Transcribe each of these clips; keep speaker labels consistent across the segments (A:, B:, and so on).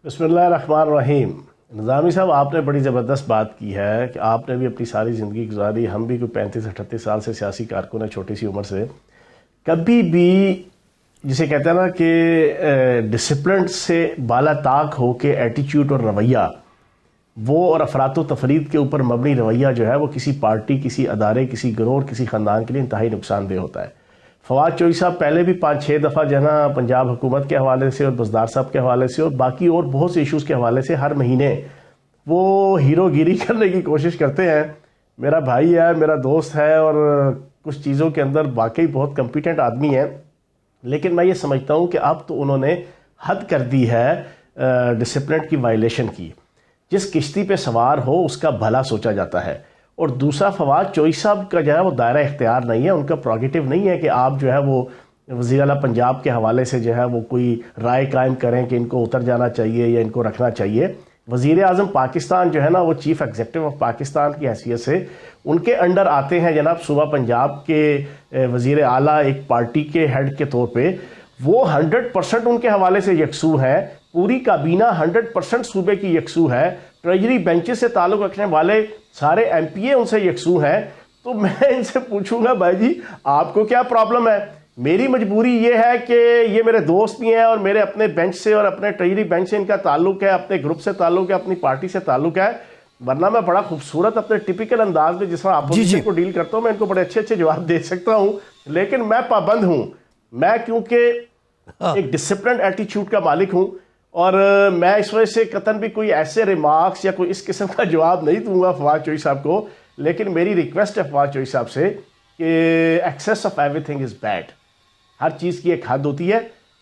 A: بسم اللہ الرحمن الرحیم۔ نظامی صاحب، آپ نے بڑی زبردست بات کی ہے کہ آپ نے بھی اپنی ساری زندگی گزاری، ہم بھی کوئی 35-38 سال سے سیاسی کارکن ہیں، چھوٹی سی عمر سے۔ کبھی بھی جسے کہتے ہیں نا کہ ڈسپلن سے بالا طاق ہو کے ایٹیچیوڈ اور رویہ، وہ اور افراط و تفرید کے اوپر مبنی رویہ جو ہے وہ کسی پارٹی، کسی ادارے، کسی گروہ، کسی خاندان کے لیے انتہائی نقصان دہ ہوتا ہے۔ فواد چوہی صاحب پہلے بھی 5-6 دفعہ جو ہے نا پنجاب حکومت کے حوالے سے اور بزدار صاحب کے حوالے سے اور باقی اور بہت سے ایشوز کے حوالے سے ہر مہینے وہ ہیرو گیری کرنے کی کوشش کرتے ہیں۔ میرا بھائی ہے، میرا دوست ہے اور کچھ چیزوں کے اندر واقعی بہت کمپیٹنٹ آدمی ہے، لیکن میں یہ سمجھتا ہوں کہ اب تو انہوں نے حد کر دی ہے ڈسپلن کی وائلیشن کی۔ جس کشتی پہ سوار ہو اس کا بھلا سوچا جاتا ہے۔ اور دوسرا، فواد چوہی صاحب کا جو ہے وہ دائرہ اختیار نہیں ہے، ان کا پروگیٹو نہیں ہے کہ آپ جو ہے وہ وزیر اعلیٰ پنجاب کے حوالے سے جو ہے وہ کوئی رائے قائم کریں کہ ان کو اتر جانا چاہیے یا ان کو رکھنا چاہیے۔ وزیر اعظم پاکستان جو ہے نا وہ چیف ایگزیکٹو آف پاکستان کی حیثیت سے ان کے انڈر آتے ہیں جناب صوبہ پنجاب کے وزیر اعلیٰ ایک پارٹی کے ہیڈ کے طور پہ۔ وہ 100% ان کے حوالے سے یکسو ہے، پوری کابینہ 100% صوبے کی یکسو ہے، ٹریجری بینچز سے تعلق رکھنے والے سارے ایم پی اے ان سے یکسو ہیں۔ تو میں ان سے پوچھوں گا بھائی جی آپ کو کیا پرابلم ہے؟ میری مجبوری یہ ہے کہ یہ میرے دوست بھی ہیں اور میرے اپنے بینچ سے اور اپنے ٹریجری بینچ سے ان کا تعلق ہے، اپنے گروپ سے تعلق ہے، اپنی پارٹی سے تعلق ہے، ورنہ میں بڑا خوبصورت اپنے ٹپیکل انداز میں جس طرح اپوزیشن کو ڈیل کرتا ہوں میں ان کو بڑے اچھے اچھے جواب دے سکتا ہوں، لیکن میں پابند ہوں۔ میں کیونکہ ایک ڈسپلنڈ ایٹیچیوڈ کا مالک ہوں اور میں اس وجہ سے قطعاً بھی کوئی ایسے ریمارکس یا کوئی اس قسم کا جواب نہیں دوں گا فواد چوہی صاحب کو، لیکن میری ریکویسٹ ہے فواد چوہی صاحب سے کہ excess of every thing is bad. ہر چیز کی ایک حد ہوتی ہے۔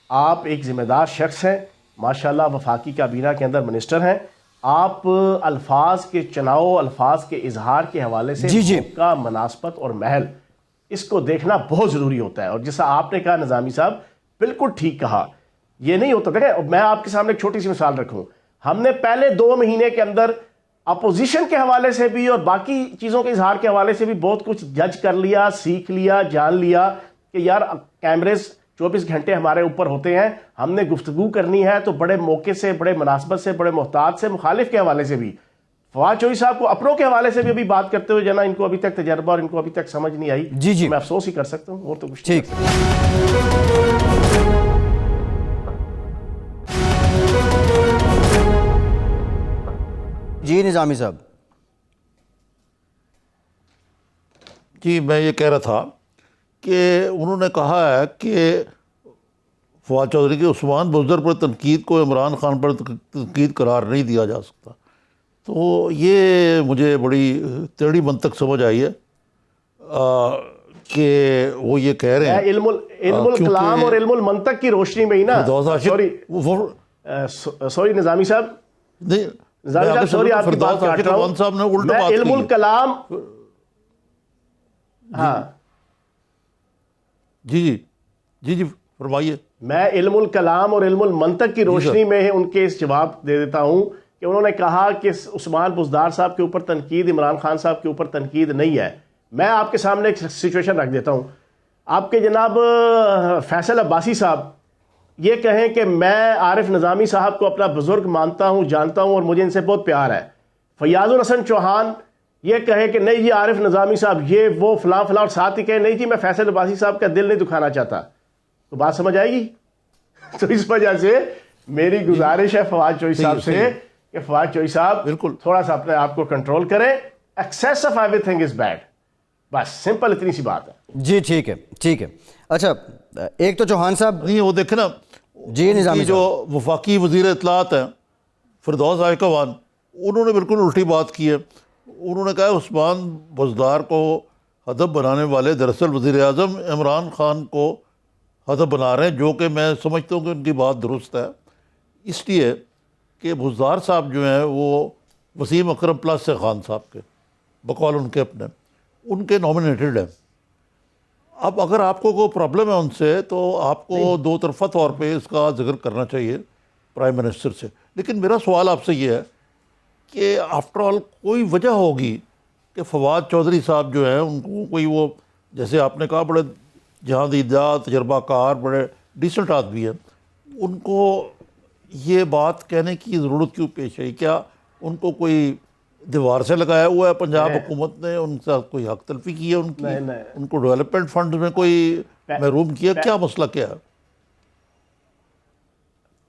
A: آپ ایک ذمہ دار شخص ہیں، ماشاءاللہ وفاقی کابینہ کے اندر منسٹر ہیں، آپ الفاظ کے چناؤ، الفاظ کے اظہار کے حوالے سے کا مناسبت اور محل اس کو دیکھنا بہت ضروری ہوتا ہے۔ اور جیسا آپ نے کہا نظامی صاحب، بالکل ٹھیک کہا، یہ نہیں ہوتا۔ دیکھیں میں آپ کے سامنے ایک چھوٹی سی مثال رکھوں، ہم نے پہلے 2 مہینے کے اندر اپوزیشن کے حوالے سے بھی اور باقی چیزوں کے اظہار کے حوالے سے بھی بہت کچھ جج کر لیا، سیکھ لیا، جان لیا کہ یار کیمریز 24 گھنٹے ہمارے اوپر ہوتے ہیں، ہم نے گفتگو کرنی ہے تو بڑے موقع سے، بڑے مناسبت سے، بڑے محتاط سے، مخالف کے حوالے سے بھی۔ فواد چوہی صاحب کو اپنوں کے حوالے سے بھی ابھی بات کرتے ہوئے جنا ان کو ابھی تک تجربہ اور ان کو ابھی تک سمجھ نہیں آئی،
B: جی
A: میں افسوس ہی کر سکتا ہوں اور تو کچھ
B: ٹھیک۔ جی نظامی صاحب۔
C: جی میں یہ کہہ رہا تھا کہ انہوں نے کہا ہے کہ فواد چودھری کے عثمان بزدار پر تنقید کو عمران خان پر تنقید قرار نہیں دیا جا سکتا، تو یہ مجھے بڑی ٹیڑھی منطق سمجھ آئی ہے کہ وہ یہ کہہ رہے ہیں
A: علم الکلام اور علم المنطق کی روشنی میں ہی نا، سوری نظامی صاحب، نظامی صاحب سوری آپ کی بات کاٹ رہا ہوں،
C: صاحب نے الٹا
A: میں
C: بات
A: علم
C: کی
A: الکلام، ہاں
C: جی فرمائیے۔
A: میں علم الکلام اور علم المنطق کی روشنی میں ان کے اس جواب دے دیتا ہوں کہ انہوں نے کہا کہ عثمان بزدار صاحب کے اوپر تنقید عمران خان صاحب کے اوپر تنقید نہیں ہے۔ میں آپ کے سامنے ایک سچویشن رکھ دیتا ہوں، آپ کے جناب فیصل عباسی صاحب یہ کہیں کہ میں عارف نظامی صاحب کو اپنا بزرگ مانتا ہوں، جانتا ہوں اور مجھے ان سے بہت پیار ہے، فیاض الحسن چوہان یہ کہے کہ نہیں جی عارف نظامی صاحب یہ وہ فلاں فلاں، اور ساتھ ہی کہے نہیں جی میں فیصل عباسی صاحب کا دل نہیں دکھانا چاہتا، تو بات سمجھ آئے گی؟ تو اس وجہ سے میری گزارش ہے فواد چوہی صاحب سے کہ فواد چوہی صاحب
C: بالکل
A: تھوڑا سا اپنے آپ کو کنٹرول کریں، access of every thing is bed, بس سمپل اتنی سی بات ہے۔
B: جی ٹھیک ہے ٹھیک ہے۔ اچھا ایک تو چوہان صاحب،
C: نہیں وہ دیکھیں نا،
B: جی نظامی
C: جو وفاقی وزیر اطلاعات ہیں فردوس آئیکوان، انہوں نے بالکل الٹی بات کی ہے۔ انہوں نے کہا عثمان بزدار کو ہدف بنانے والے دراصل وزیر اعظم عمران خان کو ہدف بنا رہے ہیں، جو کہ میں سمجھتا ہوں کہ ان کی بات درست ہے، اس لیے کہ بزدار صاحب جو ہیں وہ وسیم اکرم پلس سے خان صاحب کے بقول ان کے اپنے ان کے نامینیٹڈ ہیں۔ اب اگر آپ کو کوئی پرابلم ہے ان سے تو آپ کو دو طرفہ طور پہ اس کا ذکر کرنا چاہیے پرائم منسٹر سے، لیکن میرا سوال آپ سے یہ ہے کہ آفٹر آل کوئی وجہ ہوگی کہ فواد چودھری صاحب جو ہیں ان کو کوئی وہ جیسے آپ نے کہا بڑے جہاں دیدہ تجربہ کار بڑے ڈیسنٹ آدمی ہیں، ان کو یہ بات کہنے کی ضرورت کیوں پیش آئی؟ کیا ان کو کوئی دیوار سے لگایا ہوا ہے پنجاب حکومت نے؟ ان کے ساتھ کوئی حق تلفی کی ہے ان کی؟ ان کو ڈیولپمنٹ فنڈ میں کوئی محروم کیا؟ کیا مسئلہ کیا ہے؟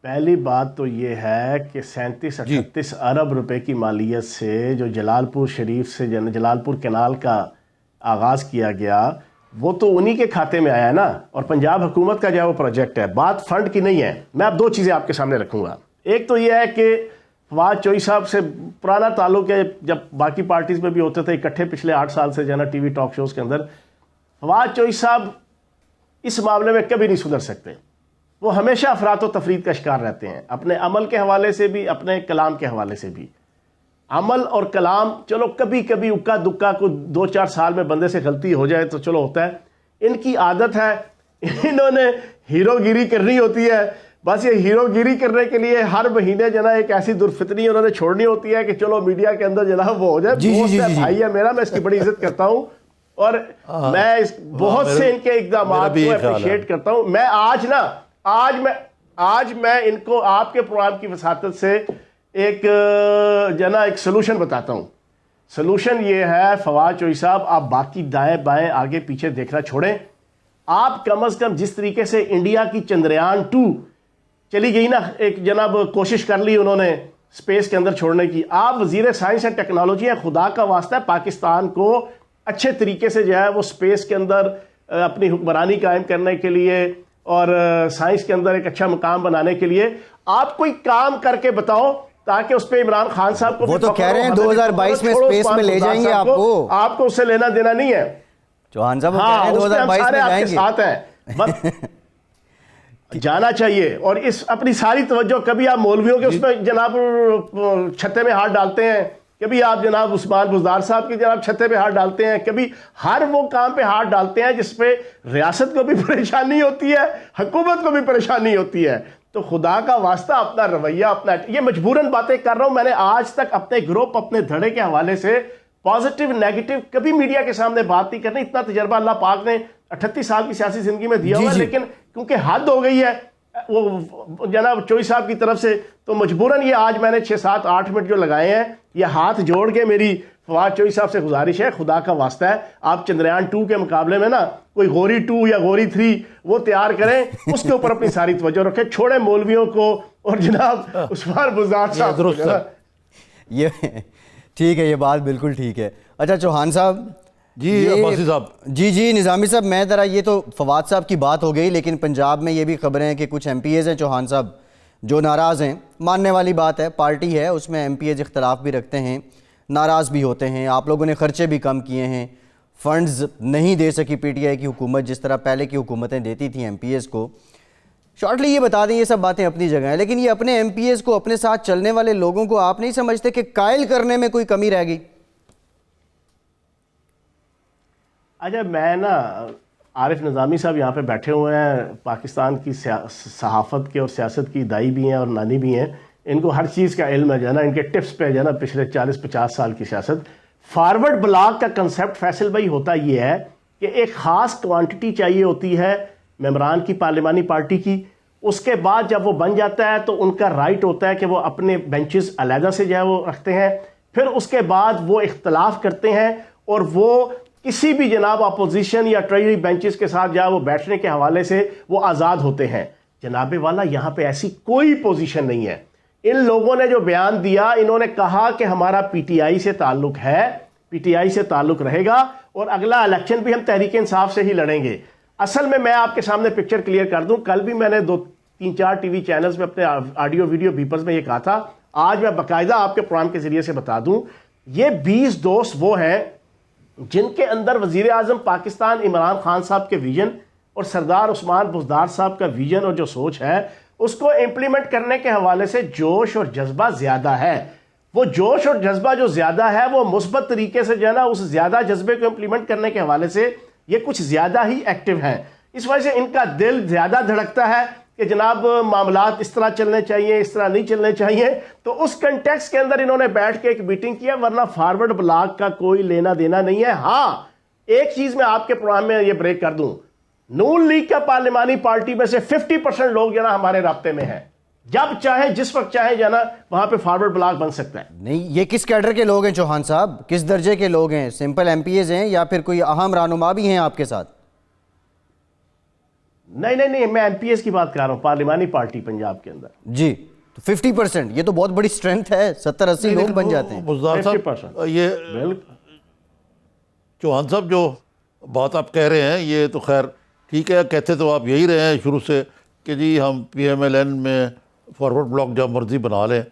A: پہلی بات تو یہ ہے کہ 37-38 ارب روپے کی مالیت سے جو جلال پور شریف سے جلال پور کینال کا آغاز کیا گیا وہ تو انہی کے کھاتے میں آیا ہے نا، اور پنجاب حکومت کا جو ہے وہ پروجیکٹ ہے، بات فنڈ کی نہیں ہے۔ میں اب دو چیزیں آپ کے سامنے رکھوں گا۔ ایک تو یہ ہے کہ فواد چوہی صاحب سے پرانا تعلق ہے، جب باقی پارٹیز میں بھی ہوتے تھے اکٹھے پچھلے 8 سال سے جو ہے نا ٹی وی ٹاک شوز کے اندر، فواد چوہی صاحب اس معاملے میں کبھی نہیں سدھر سکتے۔ وہ ہمیشہ افراط و تفرید کا شکار رہتے ہیں، اپنے عمل کے حوالے سے بھی، اپنے کلام کے حوالے سے بھی۔ عمل اور کلام چلو کبھی کبھی اکا دکا کو 2-4 سال میں بندے سے غلطی ہو جائے تو چلو ہوتا ہے، ان کی عادت ہے، انہوں نے ہیرو گیری کرنی ہوتی ہے، بس یہ ہیرو گیری کرنے کے لیے ہر مہینے جناب ایک ایسی درفتنی انہوں نے چھوڑنی ہوتی ہے کہ چلو میڈیا کے اندر جناب وہ ہو جائے۔ دوست ہے، بھائی ہے میرا، میں اس کی بڑی عزت کرتا ہوں اور میں بہت سے ان کے اقدامات کو اپریشیٹ کرتا ہوں۔ میں آج میں ان کو آپ کے پروگرام کی وساطت سے ایک سلوشن بتاتا ہوں۔ سلوشن یہ ہے فواد چوہی صاحب، آپ باقی دائیں بائیں آگے پیچھے دیکھنا چھوڑیں، آپ کم از کم جس طریقے سے انڈیا کی چندریان 2 چلی گئی نا، ایک جناب کوشش کر لی انہوں نے سپیس کے اندر چھوڑنے کی، آپ وزیر سائنس اینڈ ٹیکنالوجی ہیں، خدا کا واسطہ ہے پاکستان کو اچھے طریقے سے جو ہے وہ سپیس کے اندر اپنی حکمرانی قائم کرنے کے لیے اور سائنس کے اندر ایک اچھا مقام بنانے کے لیے آپ کوئی کام کر کے بتاؤ تاکہ اس پہ عمران خان صاحب کو
B: وہ تو کہہ رہے ہیں 2022 میں سپیس میں لے جائیں گے
A: آپ کو اس سے لینا دینا نہیں ہے۔
B: چوہان صاحب وہ کہہ رہے ہیں 2022 میں جائیں گے،
A: ساتھ ہیں بس جانا چاہیے، اور اس اپنی ساری توجہ کبھی آپ مولویوں کے اس میں جناب چھتے میں ہاتھ ڈالتے ہیں، کبھی آپ جناب عثمان بزدار صاحب کی جناب چھتے پہ ہاتھ ڈالتے ہیں، کبھی ہر وہ کام پہ ہاتھ ڈالتے ہیں جس پہ ریاست کو بھی پریشانی ہوتی ہے، حکومت کو بھی پریشانی ہوتی ہے۔ تو خدا کا واسطہ اپنا رویہ، اپنا یہ مجبوراً باتیں کر رہا ہوں، میں نے آج تک اپنے گروپ اپنے دھڑے کے حوالے سے پازیٹیو نیگیٹو کبھی میڈیا کے سامنے بات نہیں کرنی، اتنا تجربہ اللہ پاک نے 38 سال کی سیاسی زندگی میں دیا ہوا ہے، لیکن کیونکہ حد ہو گئی ہے وہ جناب چوہی صاحب کی طرف سے، تو مجبوراً یہ آج میں نے 6-7-8 منٹ جو لگائے ہیں، یہ ہاتھ جوڑ کے میری فواد چوہی صاحب سے گزارش ہے، خدا کا واسطہ ہے آپ چندریان 2 کے مقابلے میں نا کوئی غوری 2 یا غوری 3 وہ تیار کریں، اس کے اوپر اپنی ساری توجہ رکھیں، چھوڑیں مولویوں کو اور جناب عثمان بزدار صاحب کو۔
B: یہ ٹھیک ہے، یہ بات بالکل ٹھیک ہے۔ اچھا چوہان صاحب،
C: جی عباسی صاحب،
B: جی نظامی صاحب، میں ذرا یہ تو فواد صاحب کی بات ہو گئی، لیکن پنجاب میں یہ بھی خبریں ہیں کہ کچھ ایم پی ایز ہیں چوہان صاحب جو ناراض ہیں، ماننے والی بات ہے، پارٹی ہے اس میں ایم پی ایز اختلاف بھی رکھتے ہیں، ناراض بھی ہوتے ہیں، آپ لوگوں نے خرچے بھی کم کیے ہیں، فنڈز نہیں دے سکی پی ٹی آئی کی حکومت جس طرح پہلے کی حکومتیں دیتی تھیں ایم پی ایز کو۔ شارٹلی یہ بتا دیں، یہ سب باتیں اپنی جگہ ہیں، لیکن یہ اپنے ایم پی ایز کو، اپنے ساتھ چلنے والے لوگوں کو آپ نہیں سمجھتے کہ قائل کرنے میں کوئی کمی رہ گئی؟
A: اچھا میں نا عارف نظامی صاحب یہاں پہ بیٹھے ہوئے ہیں، پاکستان کی صحافت کے اور سیاست کی دائی بھی ہیں اور نانی بھی ہیں، ان کو ہر چیز کا علم ہے جو ہے نا، ان کے ٹپس پہ جو ہے نا پچھلے 40-50 سال کی سیاست۔ فارورڈ بلاک کا کنسیپٹ فیصل بھائی ہوتا یہ ہے کہ ایک خاص کوانٹٹی چاہیے ہوتی ہے ممبران کی پارلیمانی پارٹی کی، اس کے بعد جب وہ بن جاتا ہے تو ان کا رائٹ ہوتا ہے کہ وہ اپنے بینچز علیحدہ سے جو ہے وہ رکھتے ہیں، پھر اس کے بعد وہ اختلاف کرتے ہیں اور وہ کسی بھی جناب اپوزیشن یا ٹریجری بینچز کے ساتھ جہاں وہ بیٹھنے کے حوالے سے وہ آزاد ہوتے ہیں۔ جناب والا یہاں پہ ایسی کوئی پوزیشن نہیں ہے۔ ان لوگوں نے جو بیان دیا، انہوں نے کہا کہ ہمارا پی ٹی آئی سے تعلق ہے، پی ٹی آئی سے تعلق رہے گا اور اگلا الیکشن بھی ہم تحریک انصاف سے ہی لڑیں گے۔ اصل میں آپ کے سامنے پکچر کلیئر کر دوں، کل بھی میں نے 2-3-4 ٹی وی چینلز میں اپنے آڈیو ویڈیو بیپرز میں یہ کہا تھا، آج میں باقاعدہ آپ کے پروگرام کے ذریعے سے بتا دوں، یہ 20 دوست وہ ہیں جن کے اندر وزیر اعظم پاکستان عمران خان صاحب کے ویژن اور سردار عثمان بزدار صاحب کا ویژن اور جو سوچ ہے اس کو امپلیمنٹ کرنے کے حوالے سے جوش اور جذبہ زیادہ ہے۔ وہ جوش اور جذبہ جو زیادہ ہے وہ مثبت طریقے سے جو ہے نا اس زیادہ جذبے کو امپلیمنٹ کرنے کے حوالے سے یہ کچھ زیادہ ہی ایکٹیو ہیں، اس وجہ سے ان کا دل زیادہ دھڑکتا ہے کہ جناب معاملات اس طرح چلنے چاہیے، اس طرح نہیں چلنے چاہیے۔ تو اس کنٹیکس کے اندر انہوں نے بیٹھ کے ایک میٹنگ کیا، ورنہ فارورڈ بلاک کا کوئی لینا دینا نہیں ہے۔ ہاں ایک چیز میں آپ کے پروگرام میں یہ بریک کر دوں، نون لیگ کا پارلیمانی پارٹی میں سے 50% لوگ جو نا ہمارے رابطے میں ہیں، جب چاہے جس وقت چاہے جانا وہاں پہ فارورڈ بلاک بن سکتا ہے.
B: نہیں، یہ کس کیڈر کے لوگ ہیں چوہان صاحب؟ کس درجے کے لوگ ہیں؟ سمپل ایم پی ایز ہیں یا پھر کوئی اہم رہنما بھی ہیں آپ کے ساتھ؟
A: نہیں میں ایم پی ایس کی بات کر رہا ہوں، پارلیمانی پارٹی پنجاب کے اندر.
B: جی، 50%، یہ تو بہت بڑی سٹرینتھ ہے، 70-80 لوگ بن جاتے ہیں.
C: بزدار
A: 50%.
C: صاحب یہ
A: بالکل
C: چوہان صاحب جو بات آپ کہہ رہے ہیں یہ تو خیر ٹھیک ہے، کہتے تو آپ یہی رہے ہیں شروع سے کہ جی ہم پی ایم ایل این میں فارورڈ بلاک جب مرضی بنا لیں،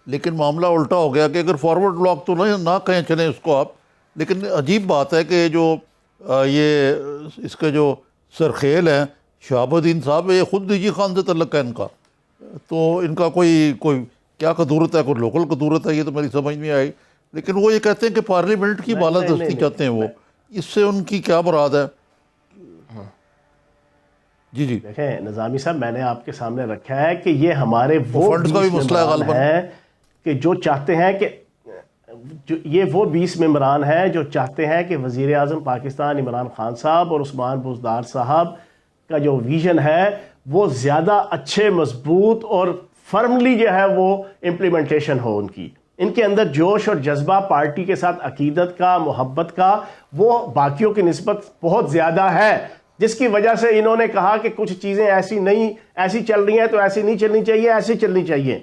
C: لیکن معاملہ الٹا ہو گیا کہ اگر فارورڈ بلاک تو نہ کہیں چلیں اس کو آپ، لیکن عجیب بات ہے کہ جو یہ اس کے جو سرخیل ہیں شہاب الدین صاحب، یہ خود نجی خان سے تعلق ہے ان کا، تو ان کا کوئی کیا قدورت ہے، کوئی لوکل قدورت ہے، یہ تو میری سمجھ میں آئی. لیکن وہ یہ کہتے ہیں کہ پارلیمنٹ کی بالادستی چاہتے ہیں وہ، اس سے ان کی کیا مراد ہے؟ جی
A: دیکھیں نظامی صاحب، میں نے آپ کے سامنے رکھا ہے کہ یہ ہمارے وہ
C: فنڈز کا بھی
A: 20
C: مسئلہ ہے
A: ممبران
C: غالباً
A: ہیں کہ جو چاہتے ہیں کہ یہ وہ 20 ممبران ہیں جو چاہتے ہیں کہ وزیر اعظم پاکستان عمران خان صاحب اور عثمان بزدار صاحب کا جو ویژن ہے وہ زیادہ اچھے، مضبوط اور فرملی جو ہے وہ امپلیمنٹیشن ہو ان کی. ان کے اندر جوش اور جذبہ پارٹی کے ساتھ عقیدت کا، محبت کا، وہ باقیوں کی نسبت بہت زیادہ ہے، جس کی وجہ سے انہوں نے کہا کہ کچھ چیزیں ایسی چل رہی ہیں تو ایسی نہیں چلنی چاہیے، ایسی چلنی چاہیے.